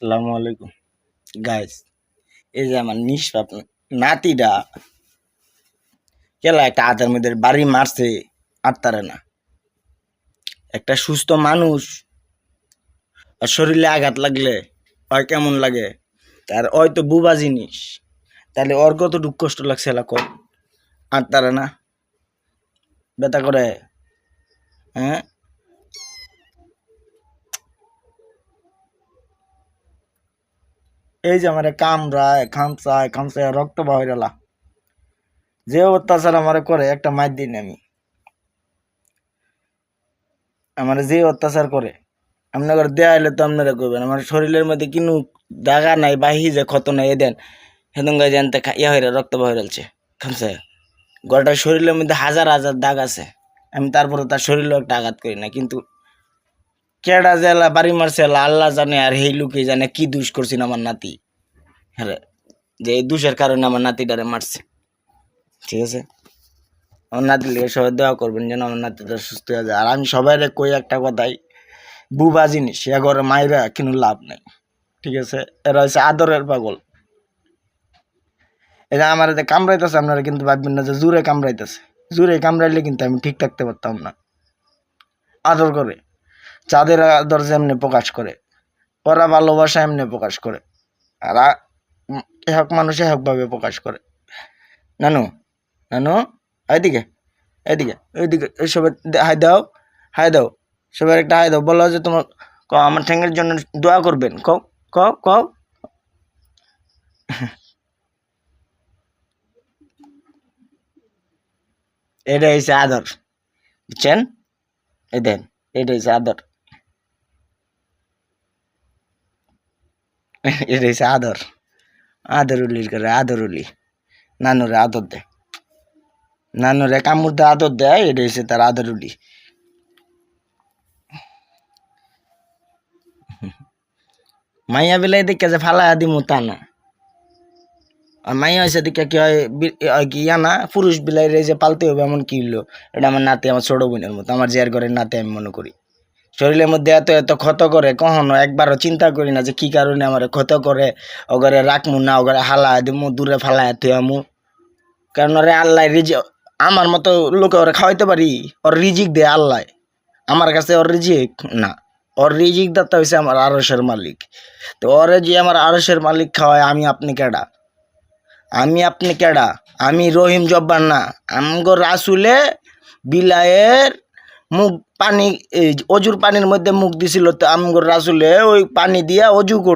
আসসালামু আলাইকুম গাইস। এই যে আমার নিষ্পাপ নাতিটা কেলা একটা আধার মধ্যে বাড়ি মারছে, আটতারে না। একটা সুস্থ মানুষ আর শরীরে আঘাত লাগলে ওর কেমন লাগে, তার ওই তো বুবা জিনিস, তাহলে ওর কত দুঃখ কষ্ট লাগছে এলা কর, আটতারে না, ব্যথা করে। হ্যাঁ, এই যে আমার কামড়ায় খামচায় খামচায় রক্ত বাহিরালা, যে অত্যাচার আমার করে একটা মাইর দিন আমি, আমার যে অত্যাচার করে আপনার দেয়া হলে তো আপনারা করবেন। আমার শরীরের মধ্যে কিনু দাগা নাই, বাহি যে ক্ষত নাই, এ দেন হেদুন গাই জানতে ইয়া হয়ে রক্ত বহেরালছে খামছে। গোটা শরীরের মধ্যে হাজার হাজার দাগ আছে, আমি তারপরে তার শরীরেও একটা আঘাত করি না। কিন্তু কেডা জেলা বাড়ি মারছে আল্লাহ জানে, আর সেই লোকে জানে কি দোষ করছি আমার নাতি। হ্যাঁ, যে এই দোষের কারণে আমার নাতিটারে মারছে। ঠিক আছে, আমার নাতির লিগে সবাই দোয়া করবেন যেন আমার নাতিটা সুস্থ হয়ে যায়। আর আমি সবাই কই একটা কথাই, বুবা জিনিস এ ঘরে মাইরা কিন্তু লাভ নাই। ঠিক আছে, এরা হচ্ছে আদরের পাগল। এটা আমার কামড়াইতেছে, আপনারা কিন্তু ভাববেন না যে জোরে কামড়াইতেছে। জোরে কামড়াইলে কিন্তু আমি ঠিক থাকতে পারতাম না। আদর করে, চাঁদের আদর যেমনি প্রকাশ করে, ওরা ভালোবাসা এমনি প্রকাশ করে। আর হক মানুষ হকভাবে প্রকাশ করে। নানু, নানু, এদিকে, এদিকে, ওইদিকে, সবাই হাই দাও, হাই দাও, সবাই একটা হাই দাও, বলো যে তোমার আমার ঠ্যাঙ্গের জন্য দোয়া করবেন। কও, কও, কও। এটা হচ্ছে আদর, বুঝছেন? এই দেন, এটা হচ্ছে আদর, এটা হচ্ছে আদর। আদরুলির করে আদরুলি, নানুরে আদর দেয়, নানুরে কামড় দিয়ে আদর দেয়, এটা হচ্ছে তার আদরুলি। মাইয়া বেলায় দেখে যে ফালাইয়া দিমু তা না। আর মাইয়া হয়েছে দেখে কি হয়, কি ইয়া না, পুরুষ বিলাই রে যে পালতে হবে এমন কি হলো? এটা আমার নাতি, আমার ছোট বোনের মতো, আমার জিয়ার ঘরের নাতি আমি মনে করি। শরীরের মধ্যে এত এত ক্ষত করে, কখনো একবারও চিন্তা করি না যে কি কারণে আমার ক্ষত করে, ওগরে রাখমু না, ওগরে হালা দিমু, দূরে ফালাইয়া থুয়ামু। কারণ ওরে আল্লাহ রিজিক, আমার মতো লোকে ওরে খাওয়াইতে পারি? ওর রিজিক দে আল্লাহ, আমার কাছে ওর রিজিক না। ওর রিজিক দাতা হয়েছে আমার আরশের মালিক। তো ওরে যে আমার আরশের মালিক খাওয়ায়, আমি আপনি কেডা? আমি আপনি কেডা? আমি রহিম জব্বার না। আমগো রাসুলে বিলায়ের মুখ পানি, এই অজুর পানির মধ্যে মুখ দিছিল, তো আমগো রাসুলে ওই পানি দিয়া অজু